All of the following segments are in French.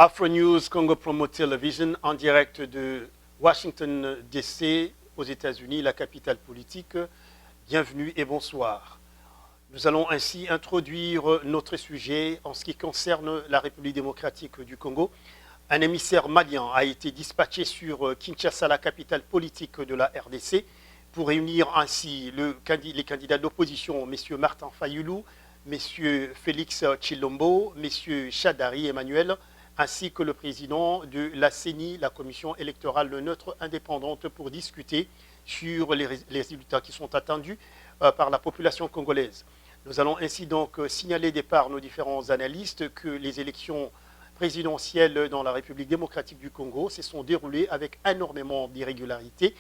Afro News Congo Promo Television en direct de Washington DC aux États-Unis, la capitale politique. Bienvenue et bonsoir. Nous allons ainsi introduire notre sujet en ce qui concerne la République démocratique du Congo. Un émissaire malien a été dispatché sur Kinshasa, la capitale politique de la RDC, pour réunir ainsi les candidats d'opposition, M. Martin Fayulu, M. Félix Tshilombo, M. Shadari Emmanuel, ainsi que le président de la CENI, la commission électorale neutre indépendante, pour discuter sur les résultats qui sont attendus par la population congolaise. Nous allons ainsi donc signaler par nos différents analystes que les élections présidentielles dans la République démocratique du Congo se sont déroulées avec énormément d'irrégularités,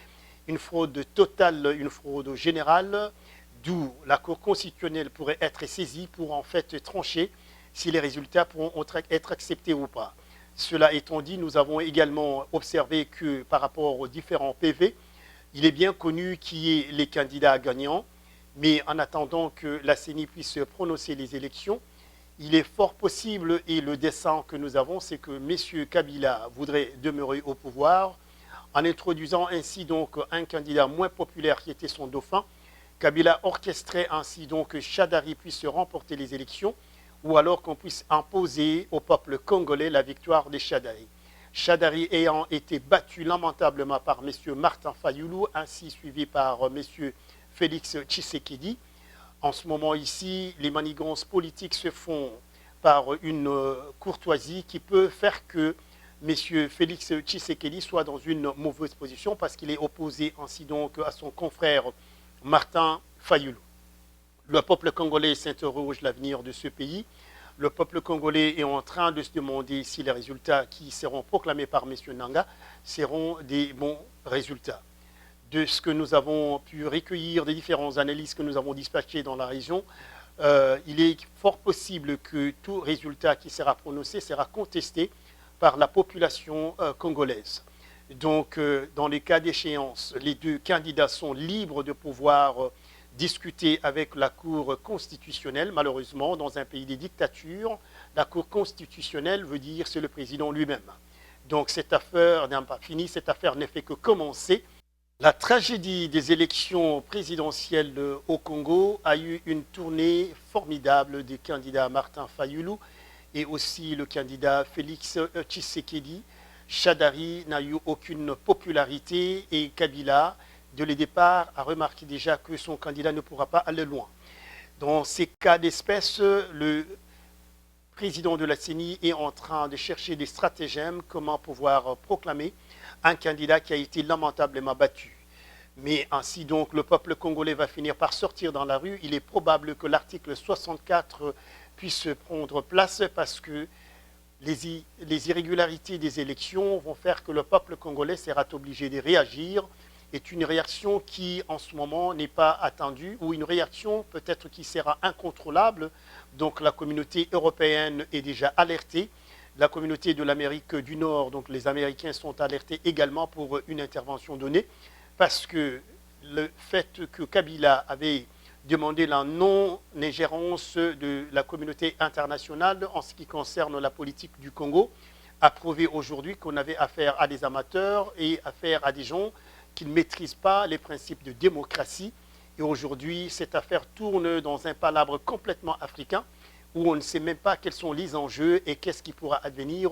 une fraude totale, une fraude générale, d'où la Cour constitutionnelle pourrait être saisie pour en fait trancher si les résultats pourront être acceptés ou pas. Cela étant dit, nous avons également observé que par rapport aux différents PV, il est bien connu qui est les candidats gagnants, mais en attendant que la CENI puisse prononcer les élections, il est fort possible, et le dessein que nous avons, c'est que M. Kabila voudrait demeurer au pouvoir, en introduisant ainsi donc un candidat moins populaire qui était son dauphin. Kabila orchestrait ainsi donc que Shadari puisse remporter les élections, ou alors qu'on puisse imposer au peuple congolais la victoire de Shadari. Shadari ayant été battu lamentablement par M. Martin Fayulu, ainsi suivi par M. Félix Tshisekedi. En ce moment ici, les manigances politiques se font par une courtoisie qui peut faire que M. Félix Tshisekedi soit dans une mauvaise position parce qu'il est opposé ainsi donc à son confrère Martin Fayulu. Le peuple congolais s'interroge l'avenir de ce pays. Le peuple congolais est en train de se demander si les résultats qui seront proclamés par M. Nanga seront des bons résultats. De ce que nous avons pu recueillir, des différentes analyses que nous avons dispatchées dans la région, il est fort possible que tout résultat qui sera prononcé sera contesté par la population congolaise. Donc, dans les cas d'échéance, les deux candidats sont libres de pouvoir discuter avec la Cour constitutionnelle. Malheureusement, dans un pays des dictatures, la Cour constitutionnelle veut dire c'est le président lui-même. Donc cette affaire n'a pas fini, cette affaire ne fait que commencer. La tragédie des élections présidentielles au Congo a eu une tournée formidable des candidats Martin Fayulu et aussi le candidat Félix Tshisekedi. Shadari n'a eu aucune popularité et Kabila, dès le départ, a remarqué déjà que son candidat ne pourra pas aller loin. Dans ces cas d'espèce, le président de la CENI est en train de chercher des stratagèmes, comment pouvoir proclamer un candidat qui a été lamentablement battu. Mais ainsi donc, le peuple congolais va finir par sortir dans la rue. Il est probable que l'article 64 puisse prendre place parce que les irrégularités des élections vont faire que le peuple congolais sera obligé de réagir. Est une réaction qui, en ce moment, n'est pas attendue, ou une réaction peut-être qui sera incontrôlable. Donc la communauté européenne est déjà alertée. La communauté de l'Amérique du Nord, donc les Américains sont alertés également pour une intervention donnée, parce que le fait que Kabila avait demandé la non-ingérence de la communauté internationale en ce qui concerne la politique du Congo a prouvé aujourd'hui qu'on avait affaire à des amateurs et affaire à des gens qui ne maîtrisent pas les principes de démocratie. Et aujourd'hui, cette affaire tourne dans un palabre complètement africain où on ne sait même pas quels sont les enjeux et qu'est-ce qui pourra advenir